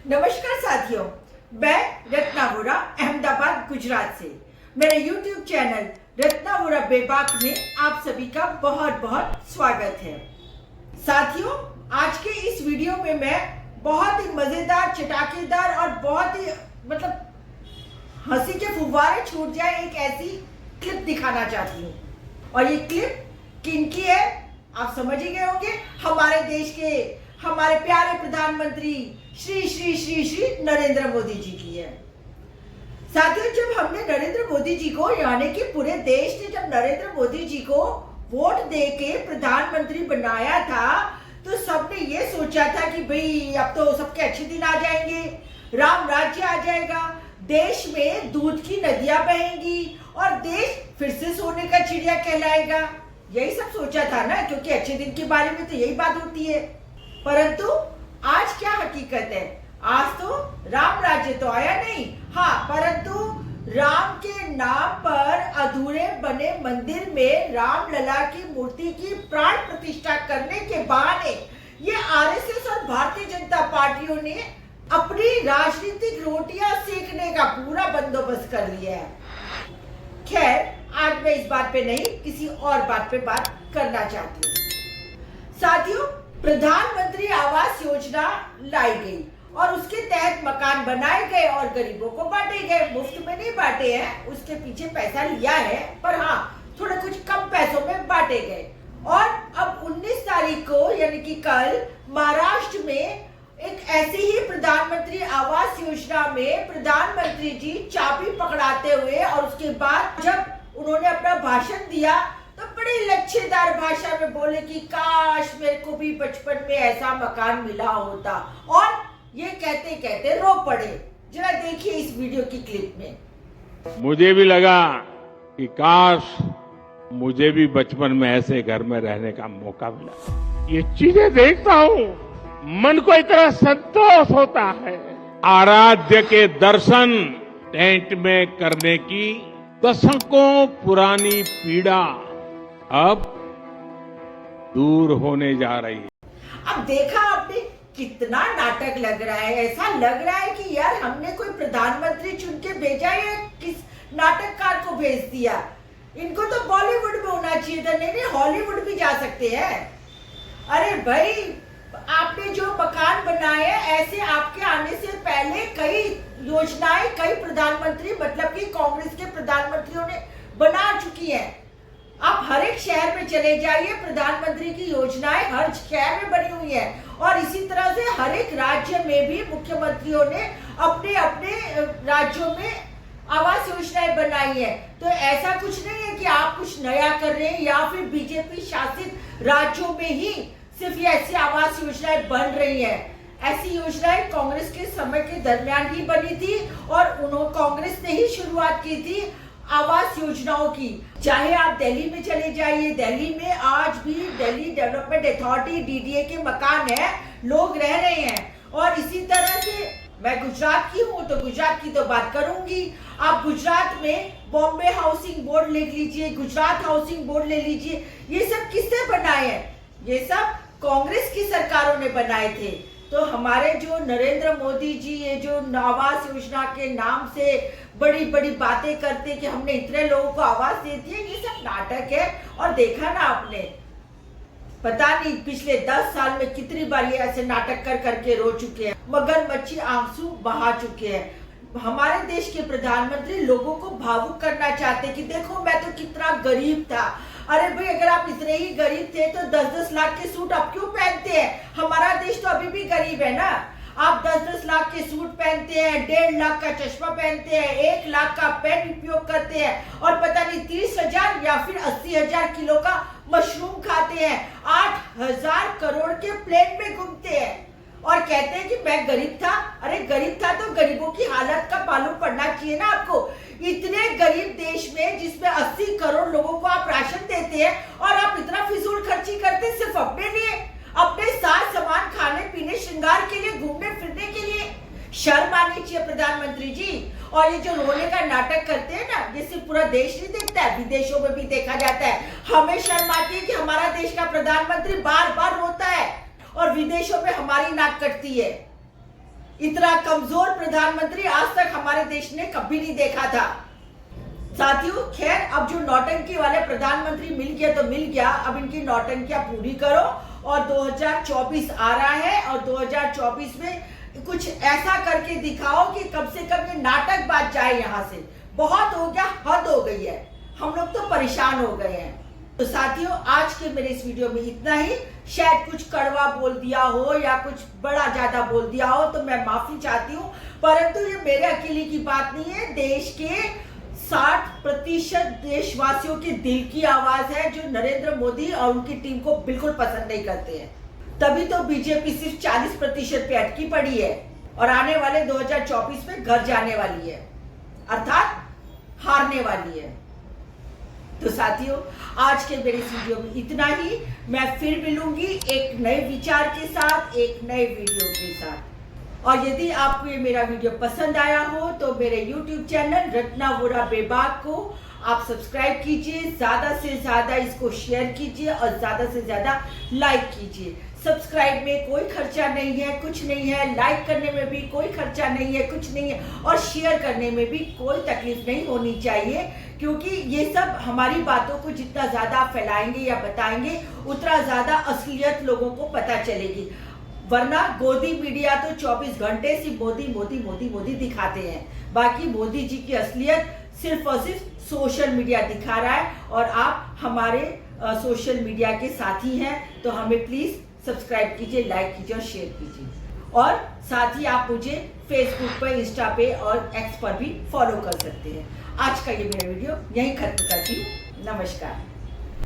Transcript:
नमस्कार साथियों, मैं रत्ना वोरा अहमदाबाद गुजरात से मेरे YouTube चैनल रत्ना वोरा बेबाक में आप सभी का बहुत बहुत स्वागत है। साथियों, आज के इस वीडियो में मैं बहुत ही मजेदार, चटाकेदार और बहुत ही हंसी के फुव्वारे छूट जाए एक ऐसी क्लिप दिखाना चाहती हूँ। और ये क्लिप किनकी है आप समझ ही गए होंगे। हमारे देश के हमारे प्यारे प्रधानमंत्री श्री श्री श्री श्री नरेंद्र मोदी जी की है। साथियों, जब हमने नरेंद्र मोदी जी को, यानी कि पूरे देश ने जब नरेंद्र मोदी जी को वोट दे के प्रधानमंत्री बनाया था, तो सबने ये सोचा था कि भाई अब तो सबके अच्छे दिन आ जाएंगे, राम राज्य आ जाएगा, देश में दूध की नदियां बहेंगी और देश फिर से सोने का चिड़िया कहलाएगा। यही सब सोचा था ना, क्योंकि अच्छे दिन के बारे में तो यही बात होती है। परंतु आज क्या हकीकत है? आज तो राम राज्य तो आया नहीं, हाँ, परंतु राम के नाम पर अधूरे बने मंदिर में रामलला की मूर्ति की प्राण प्रतिष्ठा करने के बहाने ये आरएसएस और भारतीय जनता पार्टियों ने अपनी राजनीतिक रोटियां सेकने का पूरा बंदोबस्त कर लिया है। खैर, आज मैं इस बात पे नहीं, किसी और बात पे बात करना चाहती हूँ। साथियों, प्रधानमंत्री आवास योजना लाई गई और उसके तहत मकान बनाए गए और गरीबों को बांटे गए। मुफ्त में नहीं बांटे हैं, उसके पीछे पैसा लिया है, पर हाँ, थोड़े कुछ कम पैसों में बांटे गए। और अब 19 तारीख को, यानी कि कल, महाराष्ट्र में एक ऐसी ही प्रधानमंत्री आवास योजना में प्रधानमंत्री जी चाबी पकड़ाते हुए और उसके बाद जब उन्होंने अपना भाषण दिया तो बड़ी लच्छेदार भाषा में बोले कि काश मेरे को भी बचपन में ऐसा मकान मिला होता, और ये कहते कहते रो पड़े। जरा देखिए इस वीडियो की क्लिप में। मुझे भी लगा कि काश मुझे भी बचपन में ऐसे घर में रहने का मौका मिला। ये चीजें देखता हूँ, मन को इतना संतोष होता है। आराध्य के दर्शन टेंट में करने की दशकों पुरानी पीड़ा अब दूर होने जा रही है। अब देखा आपने कितना नाटक लग रहा है। ऐसा लग रहा है कि यार हमने कोई प्रधानमंत्री चुन के भेजा या किस नाटककार को भेज दिया। इनको तो बॉलीवुड में होना चाहिए था, नहीं हॉलीवुड भी जा सकते हैं। अरे भाई, आपने जो मकान बनाए, ऐसे आपके आने से पहले कई योजनाएं कई प्रधानमंत्री, मतलब कि कांग्रेस के प्रधानमंत्रियों ने बना चुकी हैं। आप हर एक शहर में चले जाइए, प्रधानमंत्री की योजनाएं हर शहर में बनी हुई है। और इसी तरह से हर एक राज्य में भी मुख्यमंत्रियों ने अपने अपने राज्यों में आवास योजनाएं बनाई है। तो ऐसा कुछ नहीं है कि आप कुछ नया कर रहे हैं या फिर बीजेपी शासित राज्यों में ही सिर्फ ये ऐसी आवास योजनाएं बन रही हैं। ऐसी योजनाएं कांग्रेस के समय के दरमियान ही बनी थी और कांग्रेस ने ही शुरुआत की थी आवास योजनाओं की। चाहे आप दिल्ली में चले जाइए, दिल्ली में आज भी दिल्ली डेवलपमेंट अथॉरिटी डीडीए के मकान है, लोग रह रहे हैं। और इसी तरह से मैं गुजरात की हूँ तो गुजरात की तो बात करूंगी। आप गुजरात में बॉम्बे हाउसिंग बोर्ड ले लीजिए, गुजरात हाउसिंग बोर्ड ले लीजिए, ये सब किसने बनाए हैं? ये सब कांग्रेस की सरकारों ने बनाए थे। तो हमारे जो नरेंद्र मोदी जी ये जो आवास योजना के नाम से बड़ी बड़ी बातें करते कि हमने इतने लोगों को आवास दे दी है, ये सब नाटक है। और देखा ना आपने, पता नहीं पिछले 10 साल में कितनी बार ये ऐसे नाटक कर करके रो चुके हैं, मगरमच्छी आंसू बहा चुके हैं। हमारे देश के प्रधानमंत्री लोगों को भावुक करना चाहते कि देखो मैं तो कितना गरीब था। अरे भाई, अगर आप इतने ही गरीब थे तो 10-10 लाख के सूट आप क्यों पहनते हैं? हमारा देश तो अभी भी गरीब है ना। आप 10-10 लाख के सूट पहनते हैं, 1.5 लाख का चश्मा पहनते हैं, 1 लाख का पेन उपयोग करते हैं और पता नहीं 30,000 या फिर 80,000 किलो का मशरूम खाते हैं, 8,000 करोड़ के प्लेन में घूमते हैं और कहते हैं कि मैं गरीब था। अरे गरीब था तो गरीबों की हालत का मालूम पड़ना चाहिए ना आपको। इतने गरीब देश में जिसमें 80 करोड़ लोगों को आप राशन देते हैं और आप इतना फिजूल खर्ची करते हैं सिर्फ अपने लिए, अपने साथ सामान, खाने पीने, श्रृंगार के लिए, घूमने फिरने के लिए। शर्म आनी चाहिए प्रधानमंत्री जी। और ये जो रोने का नाटक करते हैं ना, ये सिर्फ पूरा देश नहीं देखता है, विदेशों में भी देखा जाता है। हमें शर्म आती है कि हमारा देश का प्रधानमंत्री बार बार रोता है और विदेशों में हमारी नाक कटती है। इतना कमजोर प्रधानमंत्री आज तक हमारे देश ने कभी नहीं देखा था। साथियों, खैर अब जो नौटंकी वाले प्रधानमंत्री मिल गया तो मिल गया, अब इनकी नौटंकियां पूरी करो और 2024 आ रहा है और 2024 में कुछ ऐसा करके दिखाओ कि कम से कम ये नाटक बात जाए यहाँ से। बहुत हो गया, हद हो गई है, हम लोग तो परेशान हो गए हैं। तो साथियों, आज के मेरे इस वीडियो में इतना ही। शायद कुछ कड़वा बोल दिया हो या कुछ बड़ा ज्यादा बोल दिया हो तो मैं माफी चाहती हूँ, परंतु ये मेरे अकेले की बात नहीं है, देश के 60% देशवासियों के दिल की आवाज है जो नरेंद्र मोदी और उनकी टीम को बिल्कुल पसंद नहीं करते हैं। तभी तो बीजेपी सिर्फ 40% पे अटकी पड़ी है और आने वाले 2024 में घर जाने वाली है, अर्थात हारने वाली है। तो साथियों, आज के मेरे इस वीडियो में इतना ही। मैं फिर मिलूंगी एक नए विचार के साथ, एक नए वीडियो के साथ। और यदि आपको ये मेरा वीडियो पसंद आया हो तो मेरे YouTube चैनल रत्ना वोरा बेबाक को आप सब्सक्राइब कीजिए, ज्यादा से ज्यादा इसको शेयर कीजिए और ज्यादा से ज्यादा लाइक कीजिए। सब्सक्राइब में कोई खर्चा नहीं है, कुछ नहीं है, लाइक करने में भी कोई खर्चा नहीं है, कुछ नहीं है, और शेयर करने में भी कोई तकलीफ नहीं होनी चाहिए, क्योंकि ये सब हमारी बातों को जितना ज्यादा फैलाएंगे या बताएंगे उतना ज्यादा असलियत लोगों को पता चलेगी। वरना गोदी मीडिया तो 24 घंटे से मोदी मोदी मोदी मोदी दिखाते हैं, बाकी मोदी जी की असलियत सिर्फ और सिर्फ सोशल मीडिया दिखा रहा है। और आप हमारे सोशल मीडिया के साथी हैं, तो हमें प्लीज सब्सक्राइब कीजिए, लाइक कीजिए और शेयर कीजिए। और साथ ही आप मुझे फेसबुक पर, इंस्टा पे और एक्स पर भी फॉलो कर सकते हैं। आज का ये मेरा वीडियो यहीं खत्म करती हूँ। नमस्कार।